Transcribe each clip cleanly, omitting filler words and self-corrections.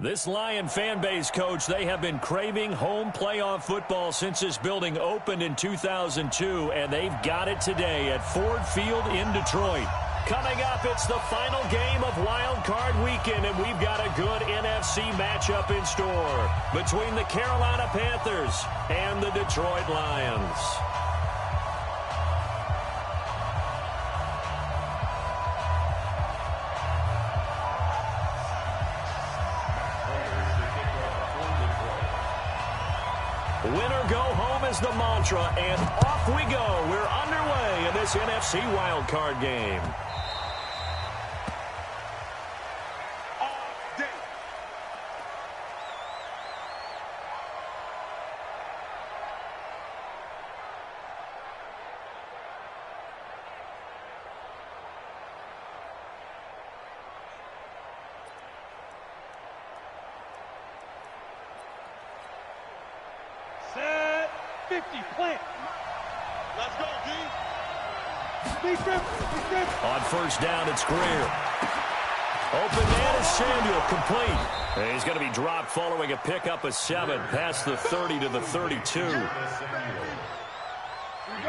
This Lion fan base, Coach, they have been craving home playoff football since this building opened in 2002, and they've got it today at Ford Field in Detroit. Coming up, it's the final game of Wildcard Weekend, and we've got a good NFC matchup in store between the Carolina Panthers and the Detroit Lions. Winner go home is the mantra, and off we go. We're underway in this NFC wildcard game. Set 50, plant. Let's go, D. On first down, it's Greer. Open man is Samuel, complete. And he's going to be dropped following a pickup of 7 past the 30 to the 32.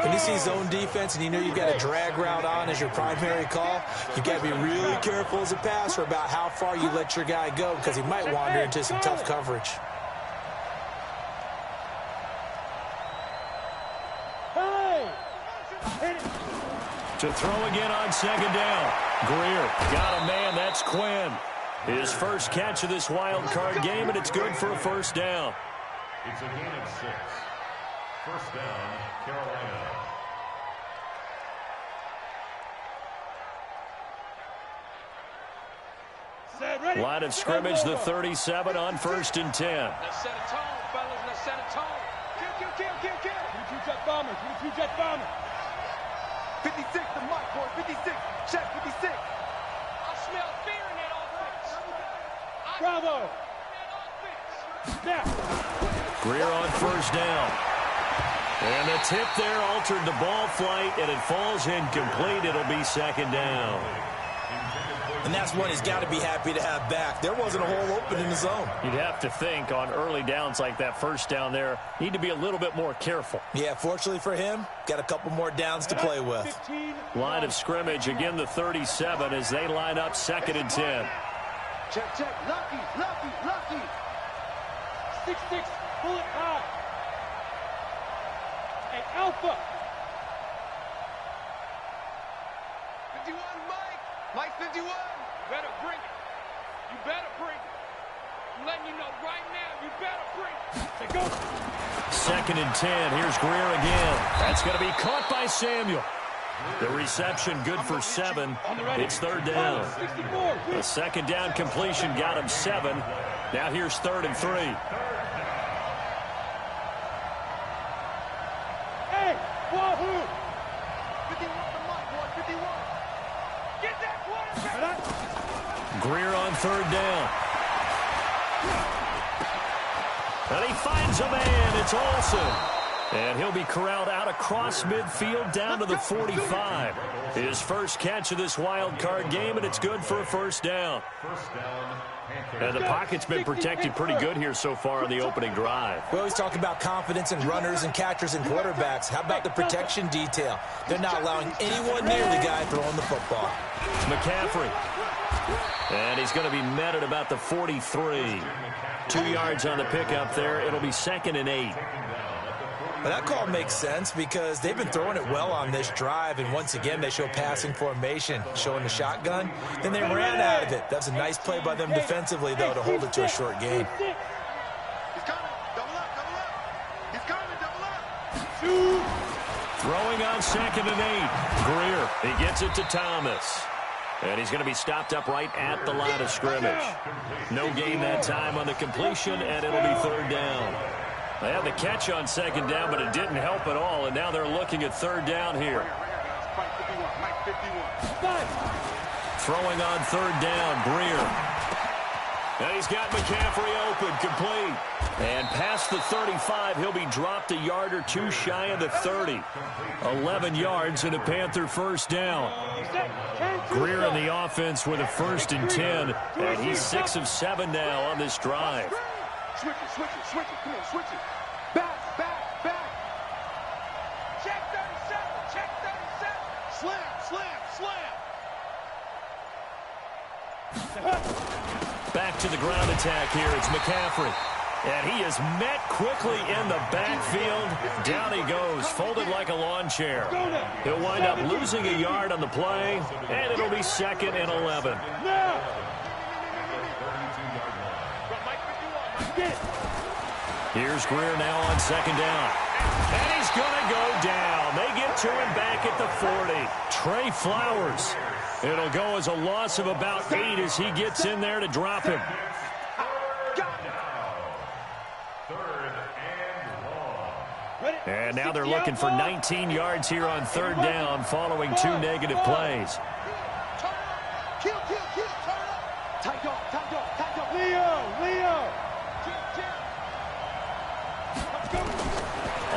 When you see zone defense and you know you've got a drag route on as your primary call, you've got to be really careful as a passer about how far you let your guy go because he might wander into some tough coverage. To throw again on second down. Greer got a man. That's Quinn. His first catch of this wild card game, and it's good for a first down. It's a gain of 6. First down, Carolina. Line of scrimmage, the 37 on first and 10. Let's set a tone, fellas. Let's set a tone. Kill. For the two-jet bomber. 56, the mark, boy. 56. Check, 56. I smell fear in that offense. Bravo. Snap. Greer on first down. And the tip there altered the ball flight, and it falls incomplete. It'll be second down. And that's one he's got to be happy to have back. There wasn't a hole open in the zone. You'd have to think on early downs like that first down there, need to be a little bit more careful. Yeah, fortunately for him, got a couple more downs to play with. Line of scrimmage, again the 37 as they line up second and 10. Check. Lucky. 6-6, bullet high. Hey, Alpha. 51, Mike 51. Better bring it. You better bring it. I'm letting you know right now, you better bring it. Say go. Second and 10. Here's Greer again. That's going to be caught by Samuel. The reception good for 7. It's third down. The second down completion got him 7. Now here's third and 3. Hey, wahoo! 51 the mark, boy, 51. Get that quarterback. Greer on third down. And he finds a man. It's Olsen. And he'll be corralled out across midfield down to the 45. His first catch of this wild card game, and it's good for a first down. And the pocket's been protected pretty good here so far on the opening drive. We always talk about confidence in runners and catchers and quarterbacks. How about the protection detail? They're not allowing anyone near the guy throwing the football. McCaffrey. And he's going to be met at about the 43. 2 yards on the pickup there. It'll be second and 8. But that call makes sense because they've been throwing it well on this drive, and once again they show passing formation, showing the shotgun. Then they ran out of it. That's a nice play by them defensively, though, to hold it to a short gain. He's coming. Double up. He's coming. Double up. Throwing on second and 8. Greer, he gets it to Thomas. And he's going to be stopped up right at the line of scrimmage. No gain that time on the completion, and it'll be third down. They had the catch on second down, but it didn't help at all, and now they're looking at third down here. Throwing on third down, Greer. And he's got McCaffrey open, complete. And past the 35, he'll be dropped a yard or two shy of the 30. 11 yards and a Panther first down. Greer in the offense with a 1st and 10. And he's 6 of 7 now on this drive. Switch it, switch it, switch it. Come on, switch it. Back, back, back. Check 37, check 37. Slam, slam, slam. Back to the ground attack here. It's McCaffrey. And he is met quickly in the backfield. Down he goes, folded like a lawn chair. He'll wind up losing a yard on the play, and it'll be 2nd and 11. Here's Greer now on 2nd down. And he's going to go down. They get to him back at the 40. Trey Flowers. It'll go as a loss of about 8 as he gets in there to drop him. And now they're looking for 19 yards here on 3rd down following 2 negative plays. Kill, kill, kill, turn up. Tight dog, tight dog, tight dog. Leo.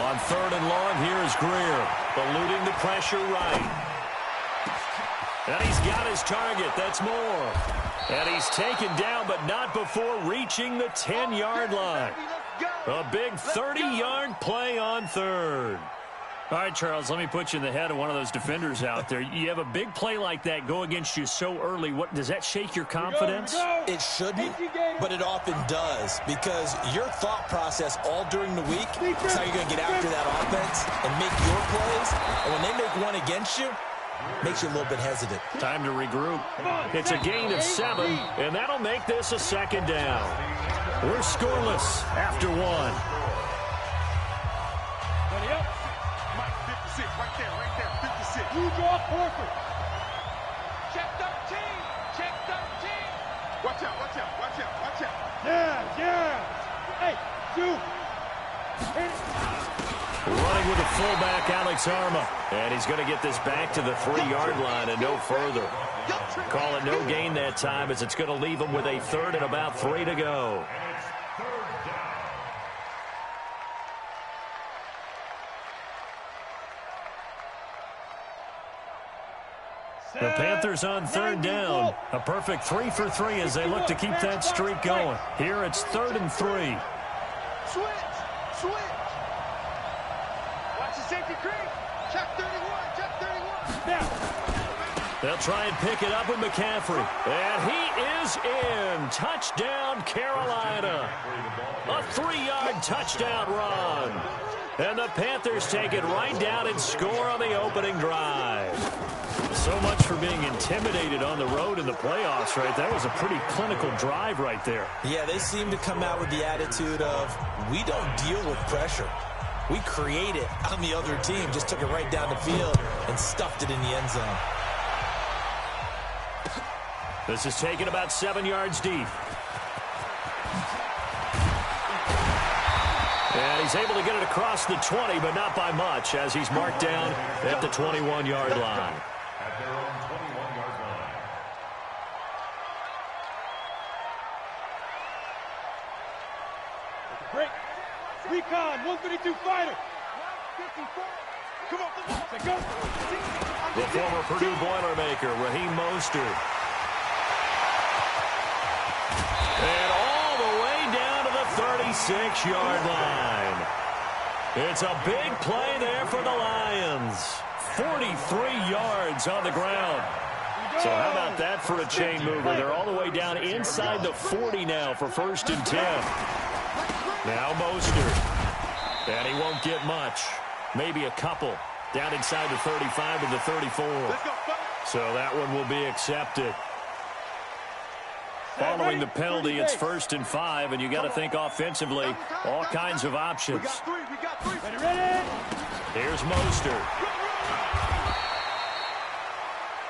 On 3rd and long, here's Greer, eluding the pressure right. And he's got his target. That's Moore. And he's taken down, but not before reaching the 10-yard line. A big 30-yard play on 3rd. All right, Charles, let me put you in the head of one of those defenders out there. You have a big play like that go against you so early. What does that shake your confidence? It shouldn't, but it often does, because your thought process all during the week is how you're going to get after that offense and make your plays. And when they make one against you, makes you a little bit hesitant. Time to regroup. It's a gain of 7, and that'll make this a 2nd down. We're scoreless after 1. Ready up. Mike, 56, right there, 56. You draw Horford. Check 13, check 13. Watch out. Yeah. Hey, dude. Running with the fullback, Alex-Javon. And he's going to get this back to the 3-yard line and no further. Call it no gain that time, as it's going to leave him with a 3rd and about 3 to go. The Panthers on 3rd down. A perfect 3 for 3 as they look to keep that streak going. Here it's 3rd and 3. Switch. Watch the safety creep. Check 31. Now. They'll try and pick it up with McCaffrey. And he is in. Touchdown, Carolina. A 3-yard touchdown run. And the Panthers take it right down and score on the opening drive. So much for being intimidated on the road in the playoffs, right? That was a pretty clinical drive right there. Yeah, they seem to come out with the attitude of, we don't deal with pressure. We create it on the other team. Just took it right down the field and stuffed it in the end zone. This is taken about 7 yards deep. And he's able to get it across the 20, but not by much, as he's marked down at the 21-yard line. At their own 21-yard line. Break. Recon, 152 fighter. Come on. Go. The former Purdue Boilermaker, Raheem Mostert. And all the way down to the 36-yard line. It's a big play there for the Lions. 43 yards on the ground. So how about that for a chain mover? They're all the way down inside the 40 now for 1st and 10. Now Mostert. And he won't get much. Maybe a couple. Down inside the 35 to the 34. So that one will be accepted. Following the penalty, it's 1st and 5, and you got to think offensively, all kinds of options. We got three. Ready. Here's Mostert.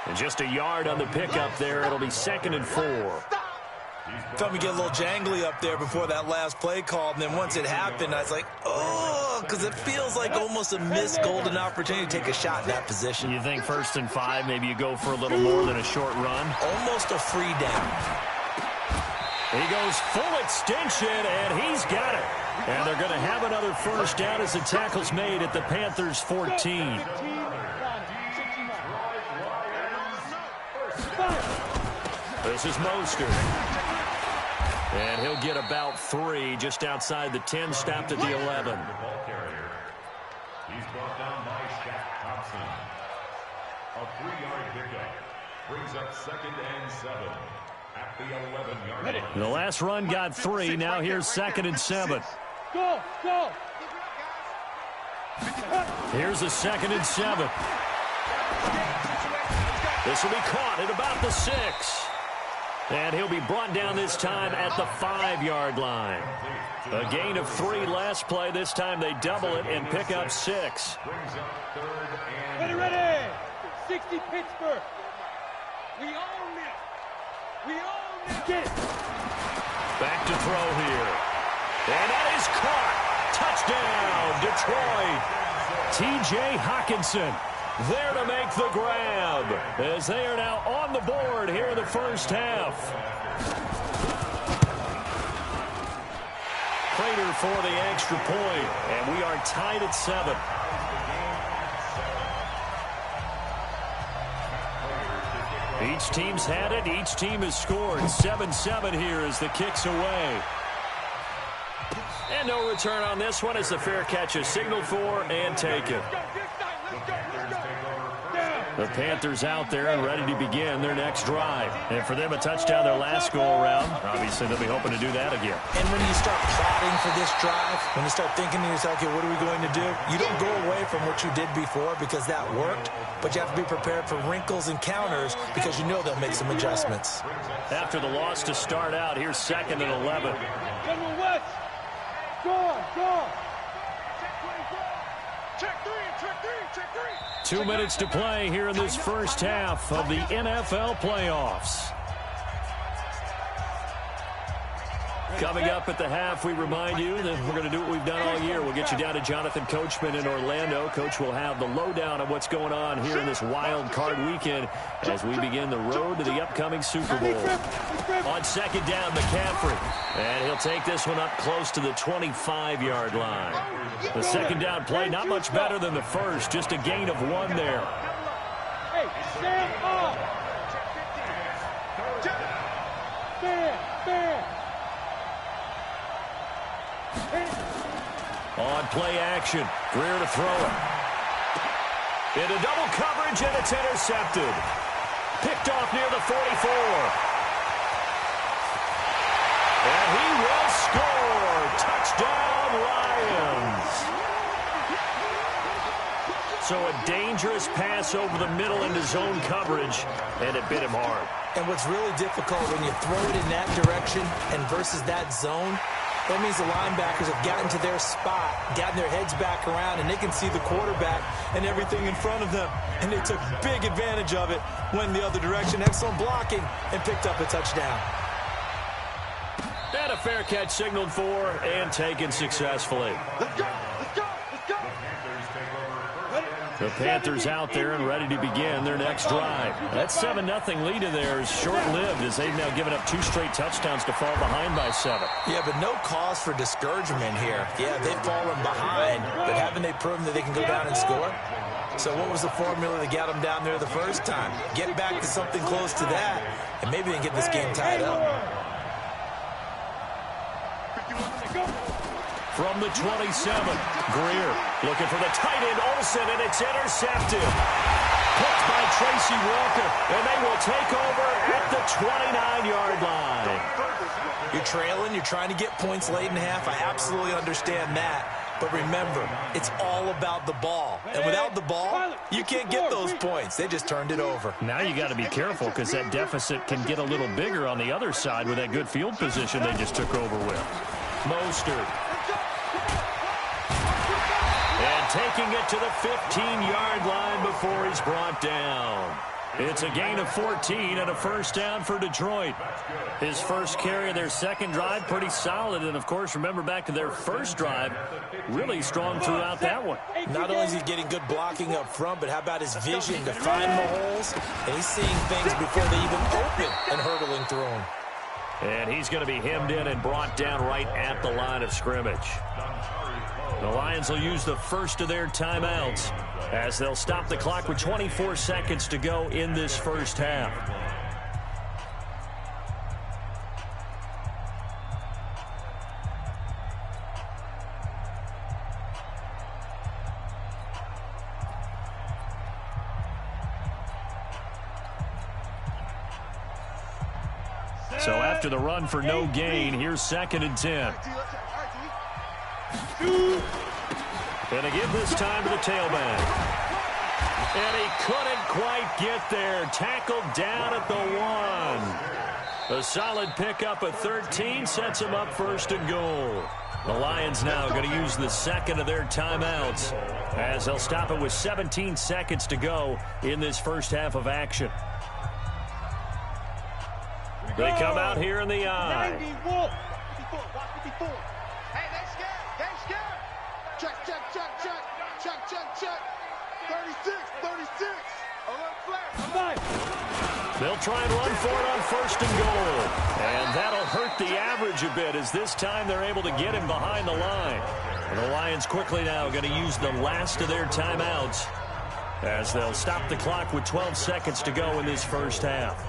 And just a yard on the pickup there. It'll be 2nd and 4. Felt me get a little jangly up there before that last play call, and then once it happened, I was like, oh, because it feels like almost a missed golden opportunity to take a shot in that position. You think 1st and 5, maybe you go for a little more than a short run? Almost a free down. He goes full extension, and he's got it. And they're going to have another first down as the tackle's made at the Panthers' 14. This is Mostert. And he'll get about 3 just outside the 10, stopped at the 11. He's brought down by Shaq Thompson. A 3-yard pickup brings up 2nd and 7 at the 11-yard line. The last run got 3. Now here's 2nd and 7. Go, go. Here's a 2nd and 7. This will be caught at about the 6. And he'll be brought down this time at the 5-yard line. A gain of 3 last play. This time they double it and pick up 6. Ready, ready. 60 Pittsburgh. We own it. We own it. Get it. Back to throw here. And that is caught. Touchdown, Detroit. T.J. Hockenson there to make the grab as they are now on the board here in the first half. Prater for the extra point, and we are tied at 7. Each team's had it. Each team has scored. 7-7 here as the kick's away. And no return on this one as the fair catch is signaled for and taken. The Panthers out there and ready to begin their next drive. And for them, a touchdown their last go-around. Obviously, they'll be hoping to do that again. And when you start plotting for this drive, when you start thinking to yourself, okay, what are we going to do? You don't go away from what you did before because that worked, but you have to be prepared for wrinkles and counters because you know they'll make some adjustments. After the loss to start out, here's 2nd and 11. General West. Go on, go on. Check 3, check 3, check 3. 2 minutes to play here in this first half of the NFL playoffs. Coming up at the half, we remind you that we're going to do what we've done all year. We'll get you down to Jonathan Coachman in Orlando. Coach will have the lowdown of what's going on here in this wild card weekend as we begin the road to the upcoming Super Bowl. On 2nd down, McCaffrey. And he'll take this one up close to the 25-yard line. The 2nd down play, not much better than the first, just a gain of 1 there. Hey, stand up. Stand. On play action, Greer to throw it. Into double coverage, and it's intercepted. Picked off near the 44. And he will score. Touchdown, Lions. So a dangerous pass over the middle into zone coverage, and it bit him hard. And what's really difficult when you throw it in that direction and versus that zone, that means the linebackers have gotten to their spot, gotten their heads back around, and they can see the quarterback and everything in front of them. And they took big advantage of it, went the other direction, excellent blocking, and picked up a touchdown. And a fair catch signaled for and taken successfully. Let's go, let's go, let's go. The Panthers out there and ready to begin their next drive. That 7-0 lead of theirs is short-lived as they've now given up 2 straight touchdowns to fall behind by 7. Yeah, but no cause for discouragement here. Yeah, they've fallen behind, but haven't they proven that they can go down and score? So what was the formula that got them down there the first time? Get back to something close to that, and maybe they can get this game tied up. From the 27, Greer looking for the tight end, Olsen, and it's intercepted. Picked by Tracy Walker, and they will take over at the 29-yard line. You're trailing, you're trying to get points late in half. I absolutely understand that. But remember, it's all about the ball. And without the ball, you can't get those points. They just turned it over. Now you got to be careful because that deficit can get a little bigger on the other side with that good field position they just took over with. Mostert. And taking it to the 15-yard line before he's brought down. It's a gain of 14 and a first down for Detroit. His first carry of their second drive, pretty solid. And, of course, remember back to their first drive, really strong throughout that one. Not only is he getting good blocking up front, but how about his vision to find the holes? And he's seeing things before they even open and hurtling through them. And he's going to be hemmed in and brought down right at the line of scrimmage. The Lions will use the first of their timeouts as they'll stop the clock with 24 seconds to go in this first half. So after the run for no gain, here's 2nd and 10. And again this time to the tailback. And he couldn't quite get there. Tackled down at the 1. A solid pickup of 13 sets him up 1st and goal. The Lions now going to use the second of their timeouts as they'll stop it with 17 seconds to go in this first half of action. They come out here in the I. 54, watch 54. Hey, they scared. Check. 36. Alert flash. They'll try and run for it on 1st and goal. And that'll hurt the average a bit as this time they're able to get him behind the line. And the Lions quickly now going to use the last of their timeouts as they'll stop the clock with 12 seconds to go in this first half.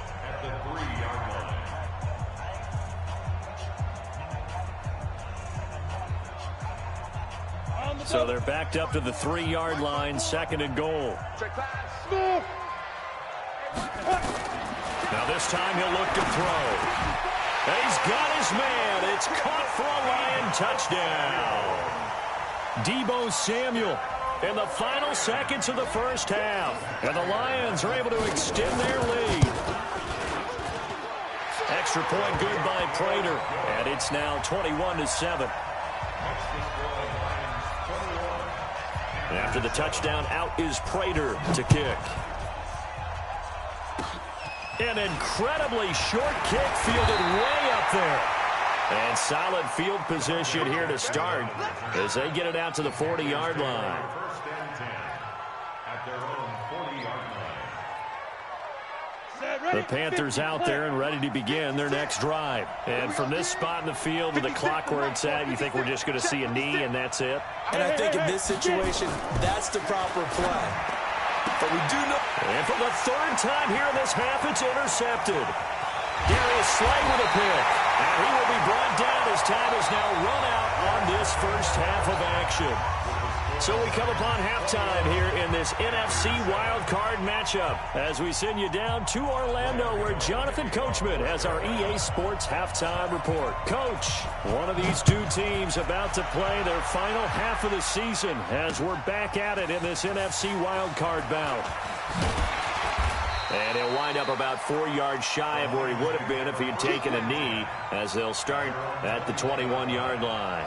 So they're backed up to the 3-yard line, 2nd and goal. Now this time he'll look to throw. He's got his man. It's caught for a Lion touchdown. Deebo Samuel in the final seconds of the first half. And the Lions are able to extend their lead. Extra point good by Prater. And it's now 21-7. After the touchdown, out is Prater to kick. An incredibly short kick fielded way up there. And solid field position here to start as they get it out to the 40-yard line. First and 10 at their own 40-yard line. The Panthers out there and ready to begin their next drive. And from this spot in the field with the clock where it's at, you think we're just going to see a knee and that's it? And I think in this situation, that's the proper play. But we do know. And for the 3rd time here in this half, it's intercepted. Darius Slay with a pick. And he will be brought down as time is now run out on this first half of action. So we come upon halftime here in this NFC wildcard matchup as we send you down to Orlando where Jonathan Coachman has our EA Sports halftime report. Coach, one of these two teams about to play their final half of the season as we're back at it in this NFC wildcard bout. And he'll wind up about 4 yards shy of where he would have been if he had taken a knee as they'll start at the 21-yard line.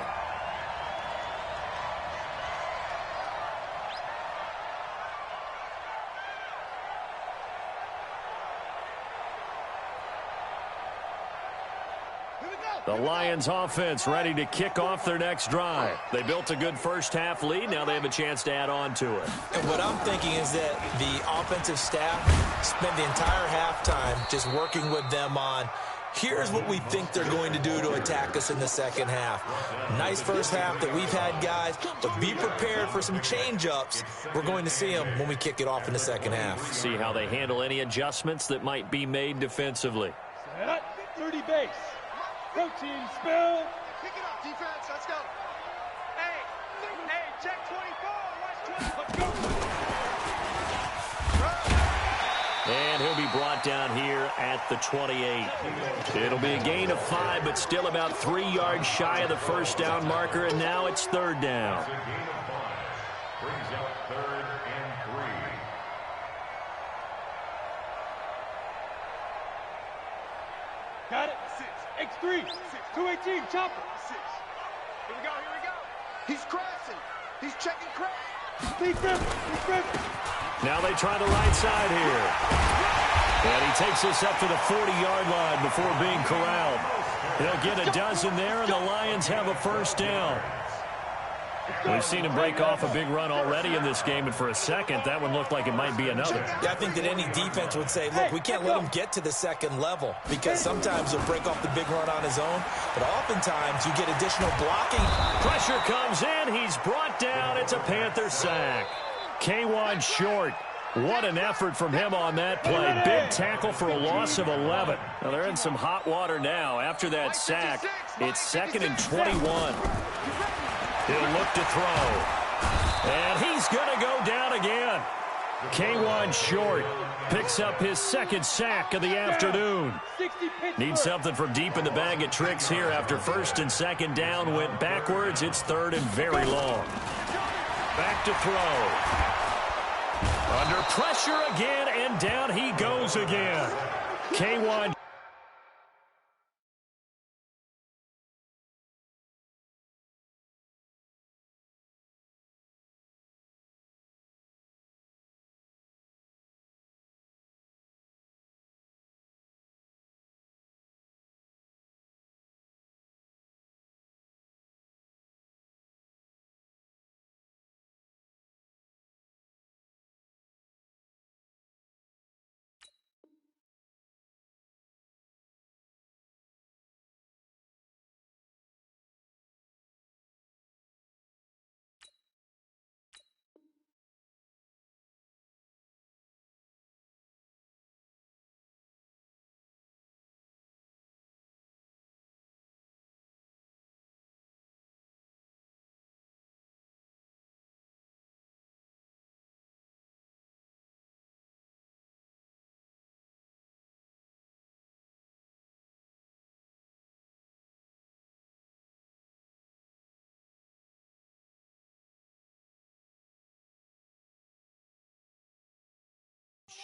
The Lions offense ready to kick off their next drive. They built a good first half lead. Now they have a chance to add on to it. And what I'm thinking is that the offensive staff spent the entire halftime just working with them on here's what we think they're going to do to attack us in the second half. Nice first half that we've had, guys, but be prepared for some change-ups. We're going to see them when we kick it off in the second half. See how they handle any adjustments that might be made defensively. 30 base. Protein spill. Pick it up, defense. Let's go. Hey, check 24. Watch 20. Let's go. And he'll be brought down here at the 28. It'll be a gain of 5, but still about 3 yards shy of the first down marker, and now it's 3rd down. It's a gain of 5. Brings up 3rd and 3. Got it. X3, 218, chopper. 6. Here we go. He's crashing. He's checking crash. Defense. Now they try the right side here. And he takes us up to the 40-yard line before being corralled. He'll get a dozen there, and the Lions have a first down. We've seen him break off a big run already in this game, and for a second, that one looked like it might be another. Yeah, I think that any defense would say, look, we can't let him get to the second level because sometimes he'll break off the big run on his own, but oftentimes you get additional blocking. Pressure comes in. He's brought down. It's a Panther sack. K1 short. What an effort from him on that play. Big tackle for a loss of 11. Now they're in some hot water now. After that sack, it's 2nd and 21. He'll look to throw. And he's going to go down again. K1 short picks up his 2nd sack of the afternoon. Needs something from deep in the bag of tricks here after 1st and 2nd down went backwards. It's 3rd and very long. Back to throw. Under pressure again, and down he goes again. K1.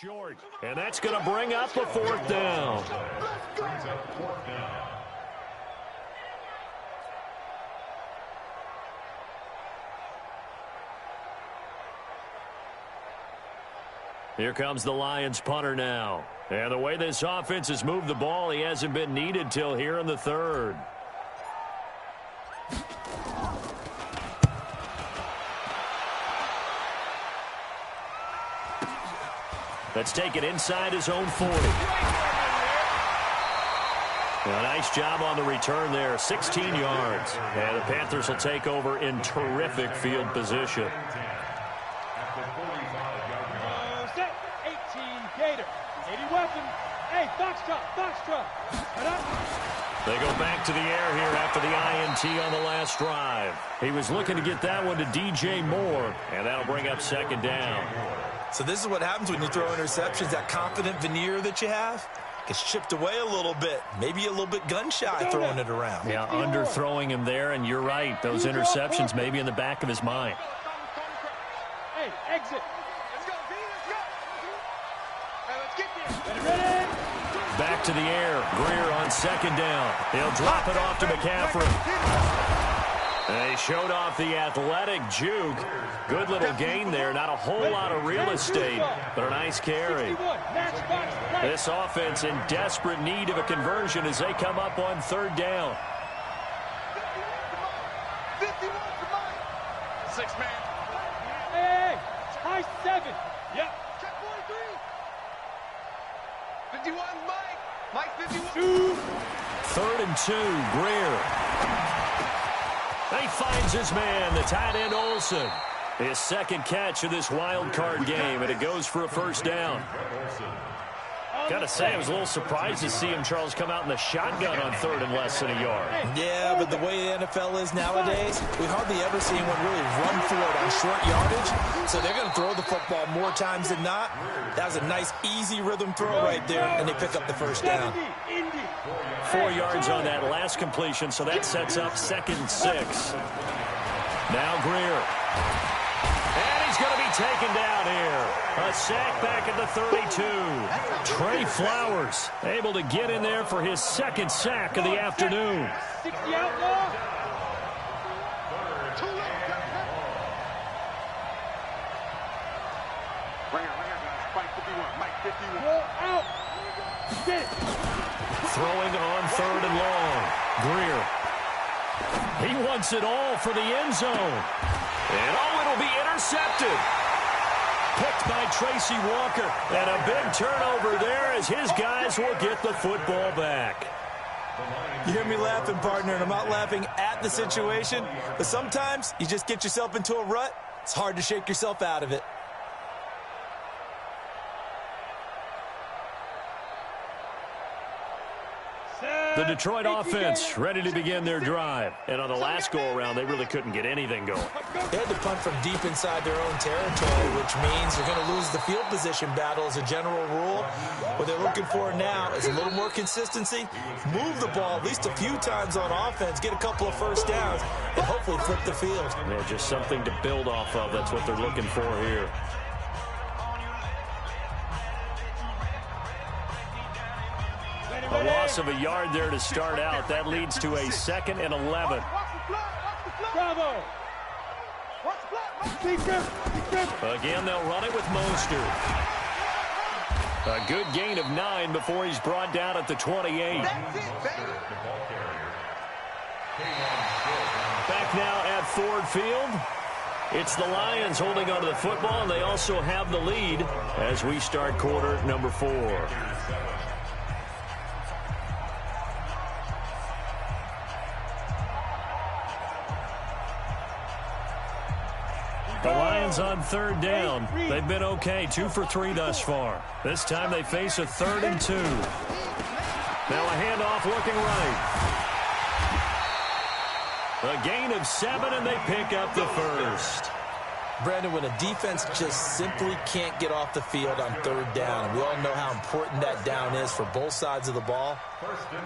Short, and that's going to bring up a 4th down. Here comes the Lions punter now. And the way this offense has moved the ball, he hasn't been needed till here in the 3rd. Let's take it inside his own 40. A nice job on the return there, 16 yards. And the Panthers will take over in terrific field position. 18 Gator. 80 weapon. Hey, Foxtrot. They go back to the air here after the INT on the last drive. He was looking to get that one to DJ Moore, and that'll bring up 2nd down. So this is what happens when you throw interceptions. That confident veneer that you have gets chipped away a little bit. Maybe a little bit gun-shy throwing it around. Yeah, underthrowing him there, and you're right. Those interceptions may be in the back of his mind. Hey, exit. Let's go, V. Let's go. Hey, let's get there. Ready? Back to the air. Greer on 2nd down. He'll drop it off to McCaffrey. They showed off the athletic juke. Good little gain there. Not a whole lot of real estate, but a nice carry. This offense in desperate need of a conversion as they come up on 3rd down. 6 man. Hey, high 7. Yep. Check 43. 51, Mike. 51. 3rd and 2, Greer. He finds his man, the tight end Olsen. His 2nd catch of this wild card game, and it goes for a 1st down. Got to say, I was a little surprised to see him, Charles, come out in the shotgun on 3rd and less than a yard. Yeah, but the way the NFL is nowadays, we hardly ever see anyone really run for it on short yardage. So they're going to throw the football more times than not. That was a nice, easy rhythm throw right there, and they pick up the 1st down. 4 yards on that last completion, so that sets up 2nd and 6. Now Greer. And he's going to be taken down here. A sack back at the 32. Trey Flowers able to get in there for his 2nd sack of the afternoon. 60 outlaw. Mike 51. Roll out. Get it. Throwing on 3rd and long. Greer. He wants it all for the end zone. And, oh, it'll be intercepted. Picked by Tracy Walker. And a big turnover there as his guys will get the football back. You hear me laughing, partner, and I'm not laughing at the situation. But sometimes you just get yourself into a rut. It's hard to shake yourself out of it. The Detroit offense ready to begin their drive. And on the last go-around, they really couldn't get anything going. They had to punt from deep inside their own territory, which means they're going to lose the field position battle as a general rule. What they're looking for now is a little more consistency, move the ball at least a few times on offense, get a couple of first downs, and hopefully flip the field. Yeah, just something to build off of. That's what they're looking for here. A loss of a yard there to start out. That leads to a 2nd and 11. Bravo. Again, they'll run it with Mostert. A good gain of 9 before he's brought down at the 28. Back now at Ford Field. It's the Lions holding onto the football, and they also have the lead as we start quarter number 4. The Lions on 3rd down. They've been okay, 2 for 3 thus far. This time they face a 3rd and 2. Now a handoff looking right. A gain of 7, and they pick up the first. Brandon, when a defense just simply can't get off the field on 3rd down, and we all know how important that down is for both sides of the ball,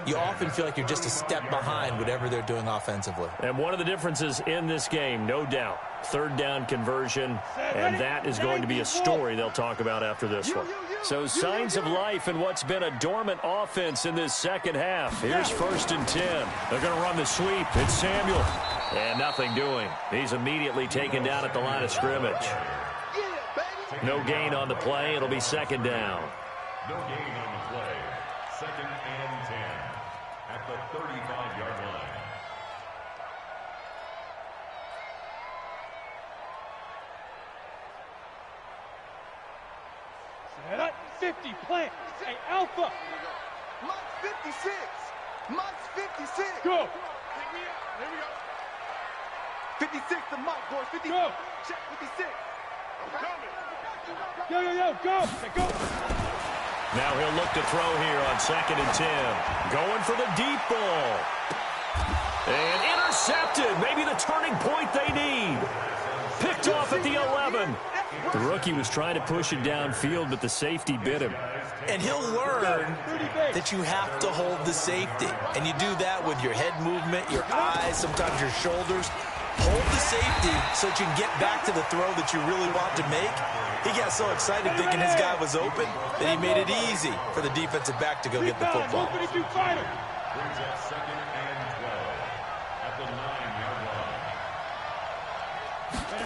you often feel like you're just a step behind whatever they're doing offensively. And one of the differences in this game, no doubt, 3rd down conversion, and that is going to be a story they'll talk about after this one. So signs of life in what's been a dormant offense in this second half. Here's 1st and 10. They're going to run the sweep. It's Samuel. And nothing doing. He's immediately taken down at the line of scrimmage. No gain on the play. It'll be 2nd down. No gain on the play. 2nd and 10 at the 35-yard line. Set up 50, plant. Hey, Alpha. Month 56. Month 56. Go. Here we go. 56 to Mike, boys. 50. Go. Check 56. I'm coming. Yo, go. Hey, go. Now he'll look to throw here on 2nd and 10. Going for the deep ball. And intercepted. Maybe the turning point they need. Picked off at the 11. The rookie was trying to push it downfield, but the safety bit him. And he'll learn that you have to hold the safety. And you do that with your head movement, your eyes, sometimes your shoulders. Hold the safety so that you can get back to the throw that you really want to make. He got so excited thinking his guy was open that he made it easy for the defensive back to go get the football. Brings up 2nd and 12 at the 9-yard line.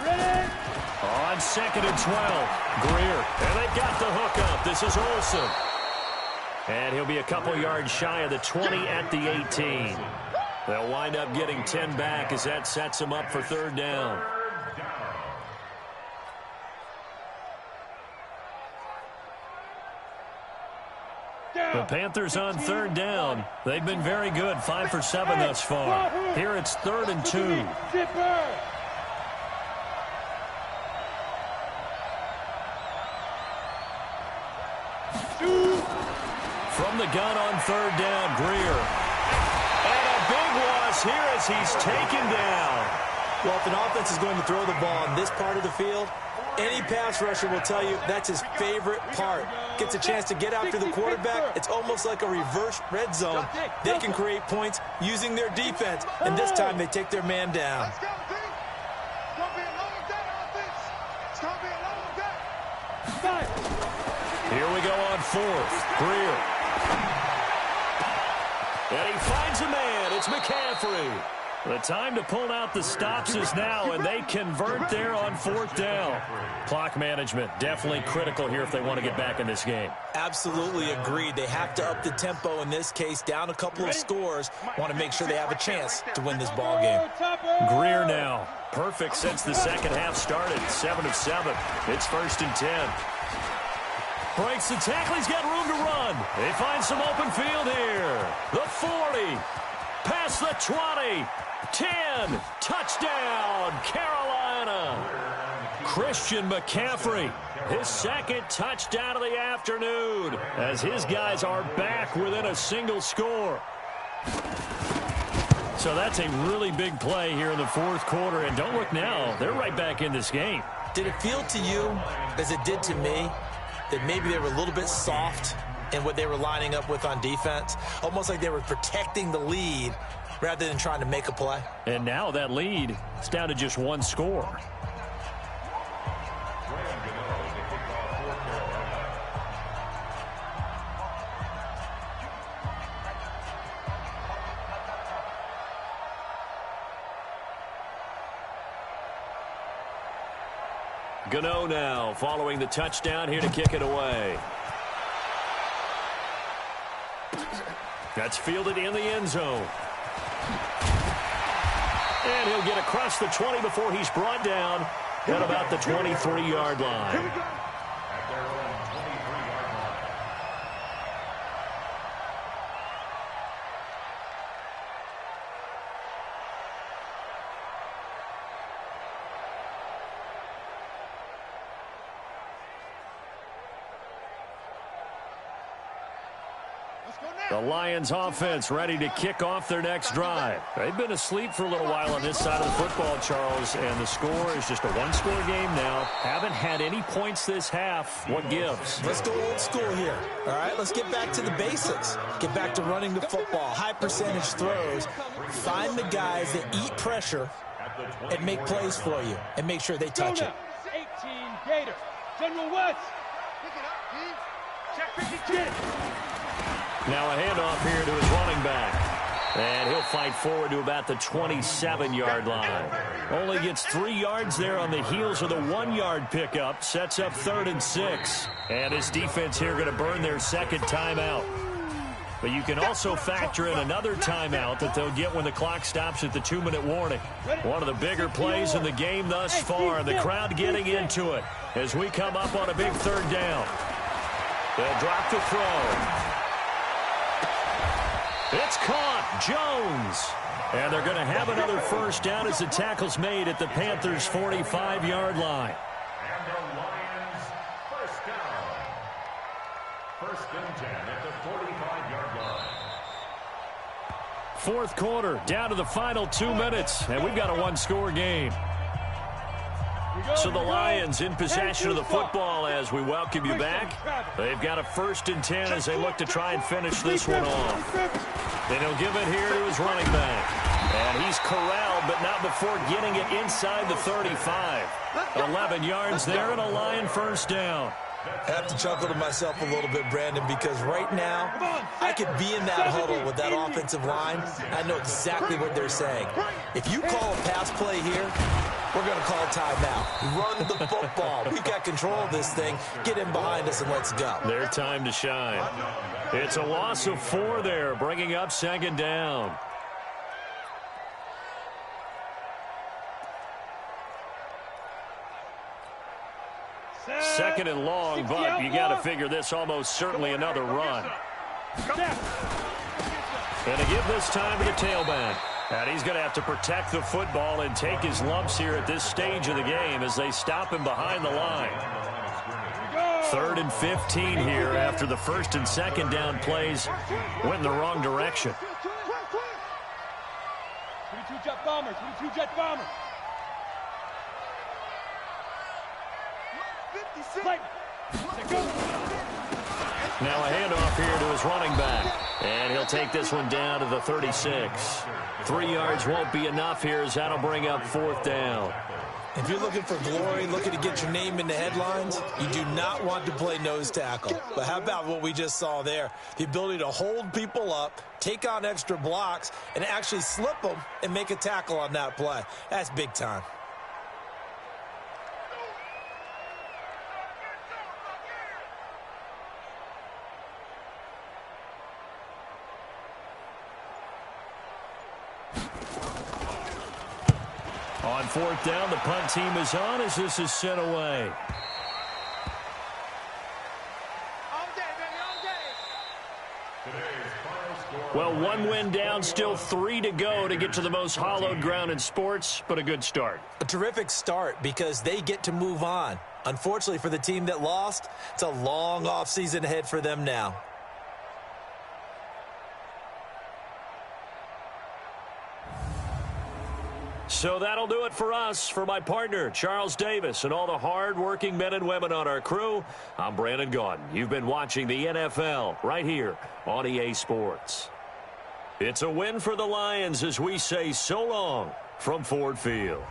Ready? On 2nd and 12, Greer. And they got the hook up. This is Olsen. And he'll be a couple yards shy of the 20 at the 18. They'll wind up getting 10 back as that sets them up for 3rd down. The Panthers on 3rd down. They've been very good, 5 for 7 thus far. Here it's 3rd and 2. Zipper. From the gun on 3rd down, Greer. And a big loss here as he's taken down. Well, if an offense is going to throw the ball in this part of the field, any pass rusher will tell you that's his favorite part. Gets a chance to get after the quarterback. It's almost like a reverse red zone. They can create points using their defense, and this time they take their man down. Let's go, D. It's going to be a long day, offense. It's going to be a long day. Here we go on 4th. Greer. And he finds a man. It's McCaffrey. The time to pull out the stops is now, and they convert there on 4th down. Clock management, definitely critical here if they want to get back in this game. Absolutely agreed. They have to up the tempo in this case, down a couple of scores. Want to make sure they have a chance to win this ball game. Greer now. Perfect since the second half started. 7 of 7. It's 1st and 10. Breaks the tackle. He's got room to run. They find some open field here. The 40. Past the 20. 10. Touchdown, Carolina. Christian McCaffrey, his second touchdown of the afternoon, as his guys are back within a single score. So that's a really big play here in the 4th quarter. And don't look now, they're right back in this game. Did it feel to you, as it did to me, that maybe they were a little bit soft in what they were lining up with on defense? Almost like they were protecting the lead rather than trying to make a play. And now that lead is down to just 1 score. Gano now following the touchdown here to kick it away. That's fielded in the end zone. And he'll get across the 20 before he's brought down at about the 23-yard line. The Lions offense ready to kick off their next drive. They've been asleep for a little while on this side of the football, Charles, and the score is just a 1-score game now. Haven't had any points this half. What gives? Let's go old school here. All right, let's get back to the basics. Get back to running the football, high percentage throws. Find the guys that eat pressure and make plays for you and make sure they touch it. 18 Gator. General West. Pick it up, Pete. Check 52. Now a handoff here to his running back. And he'll fight forward to about the 27-yard line. Only gets 3 yards there on the heels of the 1-yard pickup. Sets up 3rd and 6. And his defense here going to burn their second timeout. But you can also factor in another timeout that they'll get when the clock stops at the 2-minute warning. One of the bigger plays in the game thus far. The crowd getting into it as we come up on a big 3rd down. They'll drop the throw. It's caught. Jones. And they're going to have another 1st down as the tackle's made at the Panthers' 45-yard line. And the Lions, 1st down. 1st and 10 at the 45-yard line. 4th quarter, down to the final 2 minutes, and we've got a 1-score game. So the Lions in possession of the football as we welcome you back. They've got a 1st and 10 as they look to try and finish this one off. Then he'll give it here to his running back. And he's corralled, but not before getting it inside the 35. 11 yards there and a Lion 1st down. I have to chuckle to myself a little bit, Brandon, because right now I could be in that huddle with that offensive line. I know exactly what they're saying. If you call a pass play here, we're going to call timeout. Run the football. We've got control of this thing. Get in behind us and let's go. Their time to shine. It's a loss of 4 there, bringing up 2nd down. Second and long, but you got to figure this almost certainly another run. And to give this time to the tailback. And he's going to have to protect the football and take his lumps here at this stage of the game as they stop him behind the line. 3rd and 15 here after the 1st and 2nd down plays went in the wrong direction. 22 Jet Bomber, 22 Jet Bomber. 56. Now a handoff here to his running back. And he'll take this one down to the 36. 3 yards won't be enough here as that'll bring up 4th down. If you're looking for glory, looking to get your name in the headlines, you do not want to play nose tackle. But how about what we just saw there? The ability to hold people up, take on extra blocks, and actually slip them and make a tackle on that play. That's big time. On fourth down, the punt team is on as this is sent away. Well, one win down, still 3 to go to get to the most hallowed ground in sports, but a good start. A terrific start because they get to move on. Unfortunately for the team that lost, it's a long offseason ahead for them now. So that'll do it for us. For my partner, Charles Davis, and all the hard-working men and women on our crew, I'm Brandon Gaudin. You've been watching the NFL right here on EA Sports. It's a win for the Lions as we say so long from Ford Field.